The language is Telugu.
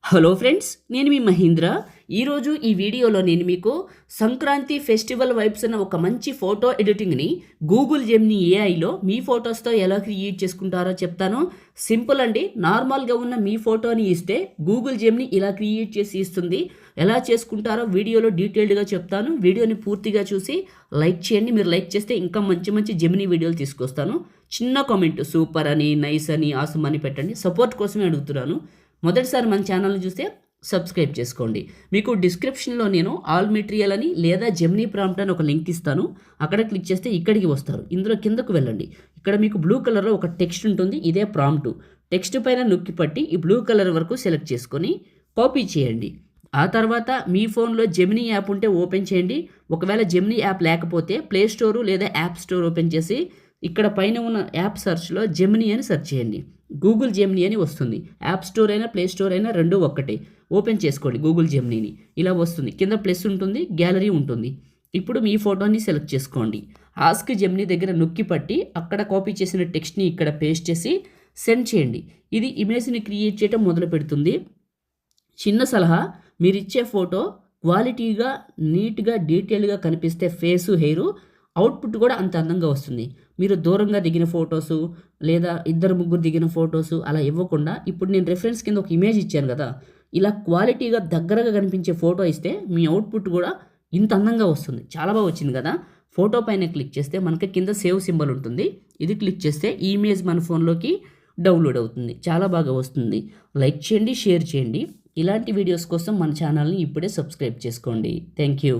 హలో ఫ్రెండ్స్, నేను మీ మహేంద్ర. ఈరోజు ఈ వీడియోలో నేను మీకు సంక్రాంతి ఫెస్టివల్ వైబ్స్ అన్న ఒక మంచి ఫోటో ఎడిటింగ్ని గూగుల్ జెమినీ ఏఐలో మీ ఫొటోస్తో ఎలా క్రియేట్ చేసుకుంటారో చెప్తాను. సింపుల్ అండి. నార్మల్గా ఉన్న మీ ఫోటోని ఇస్తే గూగుల్ జెమినీ ఇలా క్రియేట్ చేసి ఇస్తుంది. ఎలా చేసుకుంటారో వీడియోలో డీటెయిల్డ్గా చెప్తాను. వీడియోని పూర్తిగా చూసి లైక్ చేయండి. మీరు లైక్ చేస్తే ఇంకా మంచి మంచి జెమినీ వీడియోలు తీసుకొస్తాను. చిన్న కామెంట్ సూపర్ అని, నైస్ అని, ఆసమ్ అని పెట్టండి. సపోర్ట్ కోసమే అడుగుతున్నాను. మొదటిసారి మన ఛానల్ని చూస్తే సబ్స్క్రైబ్ చేసుకోండి. మీకు డిస్క్రిప్షన్లో నేను ఆల్ మెటీరియల్ అని లేదా జెమినీ ప్రాంప్ట్ అని ఒక లింక్ ఇస్తాను. అక్కడ క్లిక్ చేస్తే ఇక్కడికి వస్తారు. ఇందులో కిందకు వెళ్ళండి. ఇక్కడ మీకు బ్లూ కలర్లో ఒక టెక్స్ట్ ఉంటుంది. ఇదే ప్రాంప్ట్. టెక్స్ట్ పైన నొక్కి పట్టి ఈ బ్లూ కలర్ వరకు సెలెక్ట్ చేసుకొని కాపీ చేయండి. ఆ తర్వాత మీ ఫోన్లో జెమినీ యాప్ ఉంటే ఓపెన్ చేయండి. ఒకవేళ జెమినీ యాప్ లేకపోతే ప్లే స్టోరు లేదా యాప్ స్టోర్ ఓపెన్ చేసి ఇక్కడ పైన ఉన్న యాప్ సెర్చ్లో జెమినీ అని సెర్చ్ చేయండి. గూగుల్ జెమినీ అని వస్తుంది. యాప్ స్టోర్ అయినా ప్లే స్టోర్ అయినా రెండు ఒక్కటే. ఓపెన్ చేసుకోండి గూగుల్ జెమినీని. ఇలా వస్తుంది. కింద ప్లస్ ఉంటుంది, గ్యాలరీ ఉంటుంది. ఇప్పుడు మీ ఫోటోని సెలెక్ట్ చేసుకోండి. ఆస్క్ జెమినీ దగ్గర నొక్కి పట్టి అక్కడ కాపీ చేసిన టెక్స్ట్ని ఇక్కడ పేస్ట్ చేసి సెండ్ చేయండి. ఇది ఇమేజ్ని క్రియేట్ చేయడం మొదలు పెడుతుంది. చిన్న సలహా, మీరు ఇచ్చే ఫోటో క్వాలిటీగా, నీట్గా, డీటెయిల్గా కనిపిస్తే ఫేసు, హెయిరు, అవుట్పుట్ కూడా అంత అందంగా వస్తుంది. మీరు దూరంగా దిగిన ఫొటోసు లేదా ఇద్దరు ముగ్గురు దిగిన ఫొటోసు అలా ఇవ్వకుండా ఇప్పుడు నేను రెఫరెన్స్ కింద ఒక ఇమేజ్ ఇచ్చాను కదా, ఇలా క్వాలిటీగా దగ్గరగా కనిపించే ఫోటో ఇస్తే మీ అవుట్పుట్ కూడా ఇంత అందంగా వస్తుంది. చాలా బాగా వచ్చింది కదా. ఫోటో పైన క్లిక్ చేస్తే మనకి కింద సేవ్ సింబల్ ఉంటుంది. ఇది క్లిక్ చేస్తే ఈ ఇమేజ్ మన ఫోన్లోకి డౌన్లోడ్ అవుతుంది. చాలా బాగా వస్తుంది. లైక్ చేయండి, షేర్ చేయండి. ఇలాంటి వీడియోస్ కోసం మన ఛానల్ని ఇప్పుడే సబ్స్క్రైబ్ చేసుకోండి. Thank you.